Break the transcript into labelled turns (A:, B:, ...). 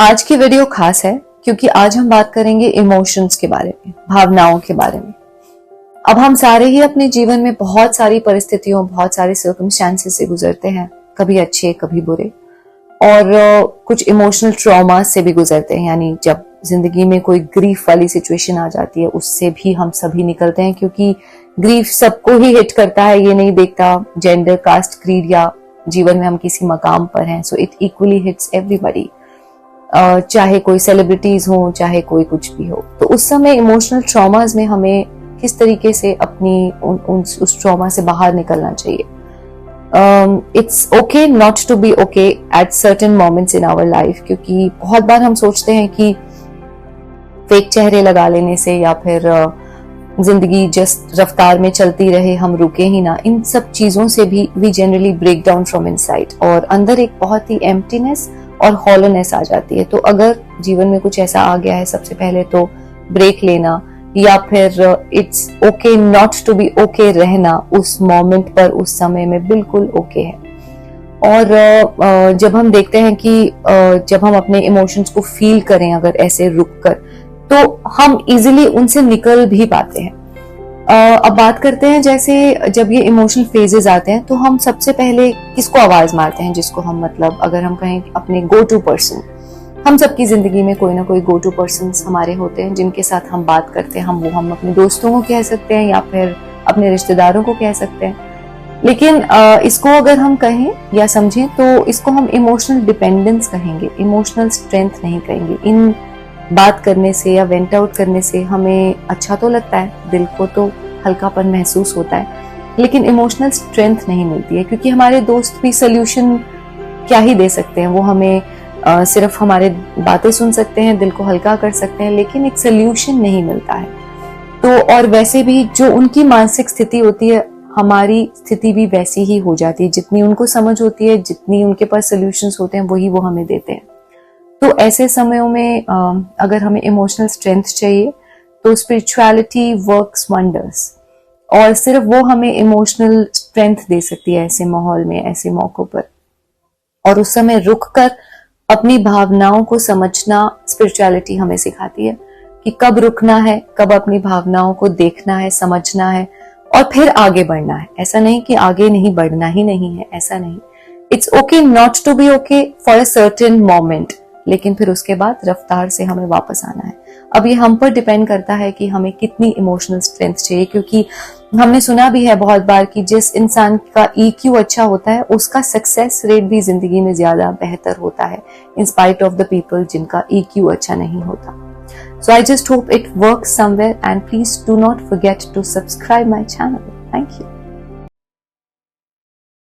A: आज की वीडियो खास है क्योंकि आज हम बात करेंगे इमोशंस के बारे में, भावनाओं के बारे में। अब हम सारे ही अपने जीवन में बहुत सारी परिस्थितियों, बहुत सारे सर्कमस्टेंसेस से गुजरते हैं, कभी अच्छे कभी बुरे, और कुछ इमोशनल ट्रॉमा से भी गुजरते हैं। यानी जब जिंदगी में कोई ग्रीफ वाली सिचुएशन आ जाती है उससे भी हम सभी निकलते हैं, क्योंकि ग्रीफ सबको ही हिट करता है। ये नहीं देखता जेंडर, कास्ट, क्रीड या जीवन में हम किसी मकाम पर हैं। So it equally hits everybody, चाहे कोई सेलिब्रिटीज हो, चाहे कोई कुछ भी हो। तो उस समय इमोशनल ट्रॉमास में हमें किस तरीके से अपनी उस ट्रॉमा से बाहर निकलना चाहिए। It's okay not to be okay at certain moments in our life, क्योंकि बहुत बार हम सोचते हैं कि फेक चेहरे लगा लेने से या फिर जिंदगी जस्ट रफ्तार में चलती रहे, हम रुके ही ना, इन सब चीजों से भी we generally break down from inside, और अंदर एक बहुत ही एम्प्टीनेस और हॉलोनेस आ जाती है। तो अगर जीवन में कुछ ऐसा आ गया है, सबसे पहले तो ब्रेक लेना, या फिर it's okay not to be okay रहना उस मोमेंट पर, उस समय में बिल्कुल ओके है। और जब हम देखते हैं कि जब हम अपने इमोशंस को फील करें अगर ऐसे रुक कर, तो हम इजिली उनसे निकल भी पाते हैं। अब बात करते हैं, जैसे जब ये इमोशनल फेजेस आते हैं तो हम सबसे पहले किसको आवाज मारते हैं, जिसको हम मतलब अगर हम कहें अपने गो टू पर्सन। हम सबकी जिंदगी में कोई ना कोई गो टू पर्सन हमारे होते हैं जिनके साथ हम बात करते हैं। हम अपने दोस्तों को कह सकते हैं या फिर अपने रिश्तेदारों को कह सकते हैं। लेकिन इसको अगर हम कहें या समझें तो इसको हम इमोशनल डिपेंडेंस कहेंगे, इमोशनल स्ट्रेंथ नहीं कहेंगे। इन बात करने से या वेंट आउट करने से हमें अच्छा तो लगता है, दिल को तो हल्कापन महसूस होता है, लेकिन इमोशनल स्ट्रेंथ नहीं मिलती है, क्योंकि हमारे दोस्त भी सोल्यूशन क्या ही दे सकते हैं। वो हमें सिर्फ हमारे बातें सुन सकते हैं, दिल को हल्का कर सकते हैं, लेकिन एक सोल्यूशन नहीं मिलता है। तो और वैसे भी जो उनकी मानसिक स्थिति होती है, हमारी स्थिति भी वैसी ही हो जाती है। जितनी उनको समझ होती है, जितनी उनके पास सोल्यूशंस होते हैं, वही वो हमें देते हैं। तो ऐसे समयों में अगर हमें इमोशनल स्ट्रेंथ चाहिए तो स्पिरिचुअलिटी वर्क्स वंडर्स, और सिर्फ वो हमें इमोशनल स्ट्रेंथ दे सकती है ऐसे माहौल में, ऐसे मौकों पर। और उस समय रुककर अपनी भावनाओं को समझना स्पिरिचुअलिटी हमें सिखाती है कि कब रुकना है, कब अपनी भावनाओं को देखना है, समझना है और फिर आगे बढ़ना है। ऐसा नहीं कि आगे नहीं बढ़ना ही नहीं है, ऐसा नहीं। It's okay not to be okay for a certain moment, लेकिन फिर उसके बाद रफ्तार से हमें वापस आना है। अब ये हम पर डिपेंड करता है कि हमें कितनी इमोशनल स्ट्रेंथ चाहिए, क्योंकि हमने सुना भी है बहुत बार कि जिस इंसान का EQ अच्छा होता है उसका सक्सेस रेट भी जिंदगी में ज्यादा बेहतर होता है, in spite of the people जिनका EQ अच्छा नहीं होता। So I just hope it works somewhere, and please do not forget to subscribe my channel. Thank you.